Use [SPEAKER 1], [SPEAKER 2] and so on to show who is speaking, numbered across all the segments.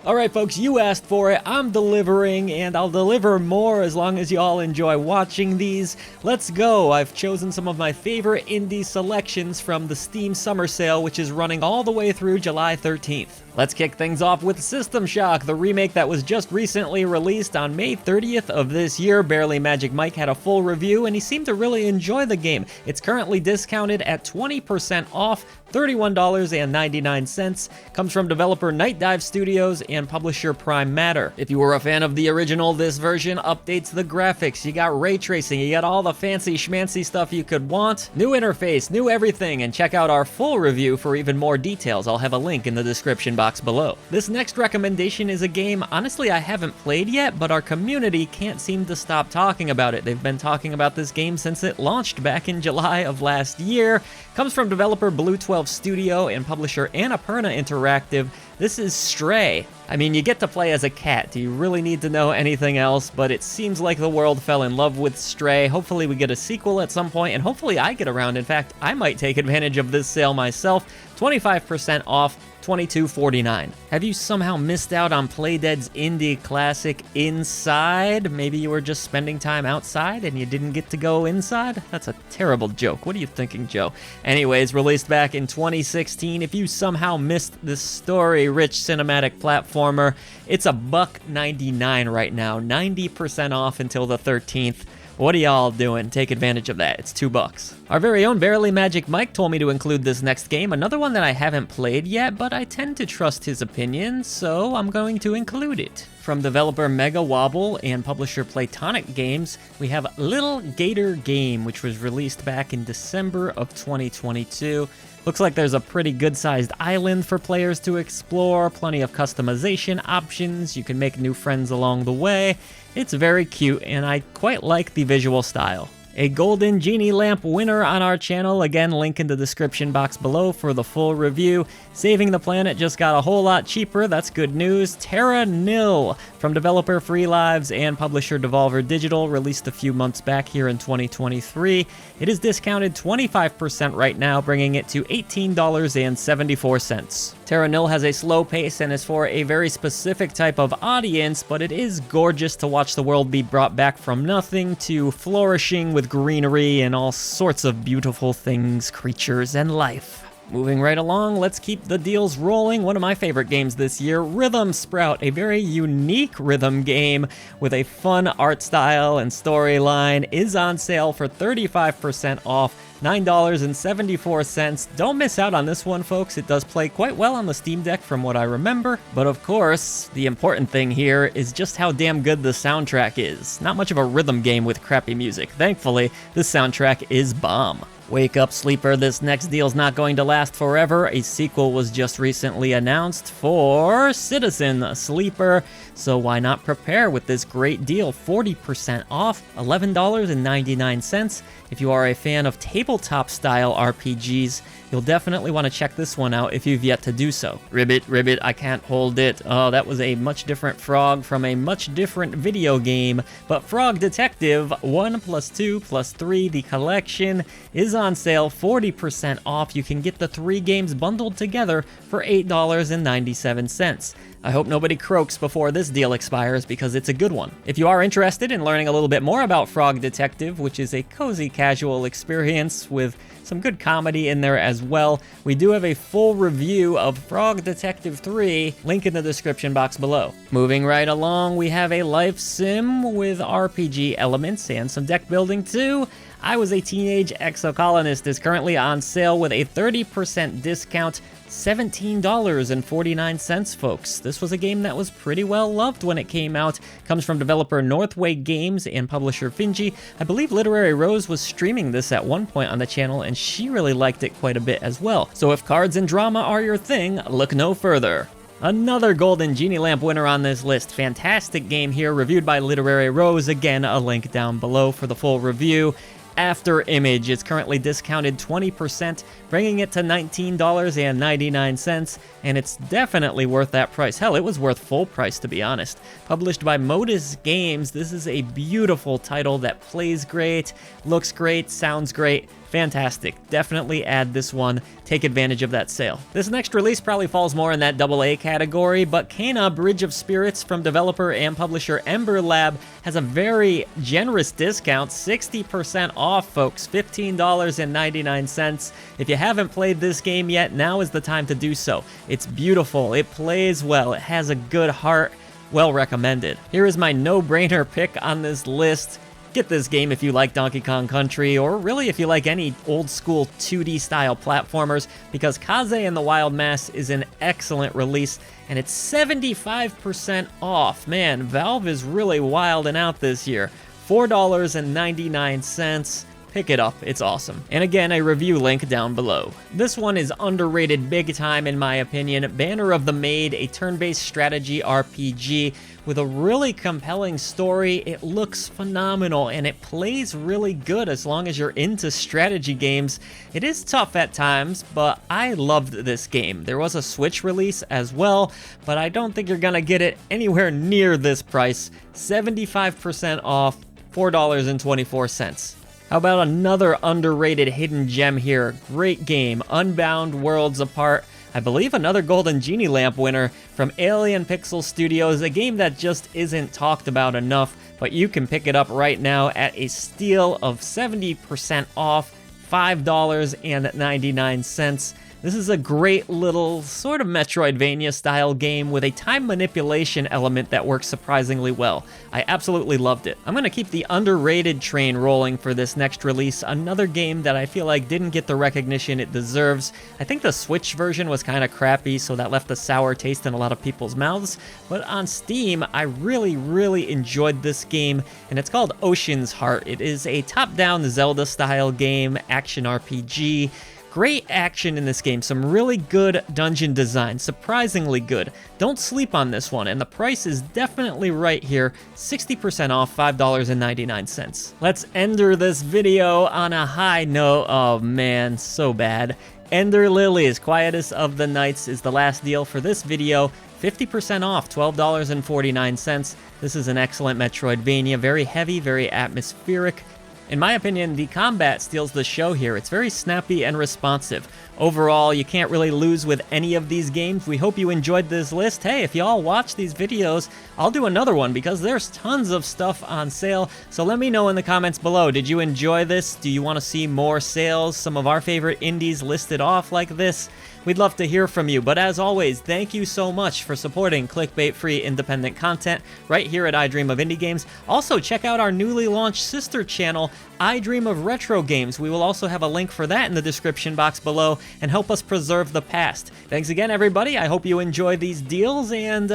[SPEAKER 1] Alright folks, you asked for it, I'm delivering, and I'll deliver more as long as you all enjoy watching these. Let's go! I've chosen some of my favorite indie selections from the Steam Summer Sale, which is running all the way through July 13th. Let's kick things off with System Shock, the remake that was just recently released on May 30th of this year. Barely Magic Mike had a full review, and he seemed to really enjoy the game. It's currently discounted at 20% off, $31.99, comes from developer Night Dive Studios and publisher Prime Matter. If you were a fan of the original, this version updates the graphics, you got ray tracing, you got all the fancy schmancy stuff you could want, new interface, new everything, and check out our full review for even more details. I'll have a link in the description box below. This next recommendation is a game, honestly, I haven't played yet, but our community can't seem to stop talking about it. They've been talking about this game since it launched back in July of last year. Comes from developer Blue 12 Studio and publisher Annapurna Interactive. This is Stray. I mean, you get to play as a cat. Do you really need to know anything else? But it seems like the world fell in love with Stray. Hopefully we get a sequel at some point, and hopefully I get around. In fact, I might take advantage of this sale myself. 25% off, $22.49. Have you somehow missed out on Playdead's indie classic Inside? Maybe you were just spending time outside and you didn't get to go inside? That's a terrible joke. What are you thinking, Joe? Anyways, released back in 2016. If you somehow missed this story-rich cinematic platformer, it's $1.99 right now, 90% off until the 13th. What are y'all doing? Take advantage of that. It's $2. Our very own Barely Magic Mike told me to include this next game, another one that I haven't played yet, but I tend to trust his opinion, so I'm going to include it. From developer Mega Wobble and publisher Playtonic Games, we have Little Gator Game, which was released back in December of 2022. Looks like there's a pretty good-sized island for players to explore, plenty of customization options, you can make new friends along the way. It's very cute, and I quite like the visual style. A Golden Genie Lamp winner on our channel, again, link in the description box below for the full review. Saving the Planet just got a whole lot cheaper, that's good news. Taranil, from developer Free Lives and publisher Devolver Digital, released a few months back here in 2023. It is discounted 25% right now, bringing it to $18.74. Taranil has a slow pace and is for a very specific type of audience, but it is gorgeous to watch the world be brought back from nothing to flourishing with greenery and all sorts of beautiful things, creatures, and life. Moving right along, let's keep the deals rolling. One of my favorite games this year, Rhythm Sprout, a very unique rhythm game with a fun art style and storyline, is on sale for 35% off, $9.74. Don't miss out on this one, folks. It does play quite well on the Steam Deck from what I remember. But of course, the important thing here is just how damn good the soundtrack is. Not much of a rhythm game with crappy music. Thankfully, this soundtrack is bomb. Wake up, sleeper, this next deal's not going to last forever. A sequel was just recently announced for Citizen Sleeper, so why not prepare with this great deal? 40% off, $11.99. If you are a fan of tabletop-style RPGs, you'll definitely want to check this one out if you've yet to do so. Ribbit, I can't hold it. Oh, that was a much different frog from a much different video game. But Frog Detective 1 + 2 + 3, the collection, is on sale, 40% off. You can get the 3 games bundled together for $8.97. I hope nobody croaks before this deal expires because it's a good one. If you are interested in learning a little bit more about Frog Detective, which is a cozy casual experience with some good comedy in there as well, we do have a full review of Frog Detective 3, link in the description box below. Moving right along, we have a life sim with RPG elements and some deck building too. I Was a Teenage Exocolonist is currently on sale with a 30% discount, $17.49, folks. This was a game that was pretty well loved when it came out. Comes from developer Northway Games and publisher Finji. I believe Literary Rose was streaming this at one point on the channel, and she really liked it quite a bit as well. So if cards and drama are your thing, look no further. Another Golden Genie Lamp winner on this list. Fantastic game here, reviewed by Literary Rose. Again, a link down below for the full review. After Image is currently discounted 20%, bringing it to $19.99, and it's definitely worth that price. Hell, it was worth full price, to be honest. Published by Modus Games, this is a beautiful title that plays great, looks great, sounds great. fantastic. Definitely add this one. Take advantage of that sale. This next release probably falls more in that AA category, but Kana Bridge of Spirits from developer and publisher Ember Lab has a very generous discount, 60% off, folks, $15.99. If you haven't played this game yet, now is the time to do so. It's beautiful, it plays well, it has a good heart, well recommended. Here is my no-brainer pick on this list. Get this game if you like Donkey Kong Country, or really if you like any old-school 2D style platformers, because Kaze and the Wild Mass is an excellent release, and it's 75% off. Man, Valve is really wilding out this year. $4.99. Pick it up, it's awesome. And again, a review link down below. This one is underrated big time in my opinion. Banner of the Maid, a turn-based strategy RPG with a really compelling story. It looks phenomenal and it plays really good as long as you're into strategy games. It is tough at times, but I loved this game. There was a Switch release as well, but I don't think you're gonna get it anywhere near this price. 75% off, $4.24. How about another underrated hidden gem here? Great game, Unbound Worlds Apart. I believe another Golden Genie Lamp winner from Alien Pixel Studios, a game that just isn't talked about enough, but you can pick it up right now at a steal of 70% off, $5.99. This is a great little sort of Metroidvania style game with a time manipulation element that works surprisingly well. I absolutely loved it. I'm going to keep the underrated train rolling for this next release, another game that I feel like didn't get the recognition it deserves. I think the Switch version was kind of crappy, so that left a sour taste in a lot of people's mouths, but on Steam, I really enjoyed this game, and it's called Ocean's Heart. It is a top-down Zelda-style game, action RPG. Great action in this game, some really good dungeon design, surprisingly good. Don't sleep on this one, and the price is definitely right here, 60% off, $5.99. Let's ender this video on a high note. Oh man, so bad. Ender Lilies, Quietus of the Nights is the last deal for this video. 50% off, $12.49. This is an excellent Metroidvania, very heavy, very atmospheric. In my opinion, the combat steals the show here. It's very snappy and responsive. Overall, you can't really lose with any of these games. We hope you enjoyed this list. Hey, if y'all watch these videos, I'll do another one because there's tons of stuff on sale. So let me know in the comments below. Did you enjoy this? Do you want to see more sales? Some of our favorite indies listed off like this? We'd love to hear from you, but as always, thank you so much for supporting clickbait-free independent content right here at I Dream of Indie Games. Also, check out our newly launched sister channel, I Dream of Retro Games. We will also have a link for that in the description box below, and help us preserve the past. Thanks again, everybody. I hope you enjoy these deals, and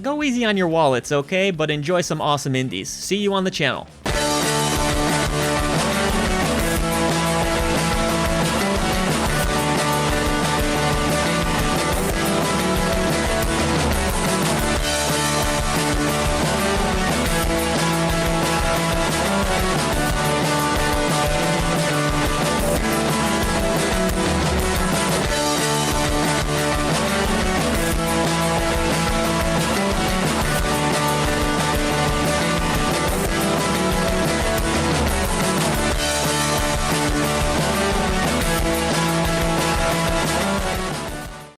[SPEAKER 1] go easy on your wallets, okay? But enjoy some awesome indies. See you on the channel.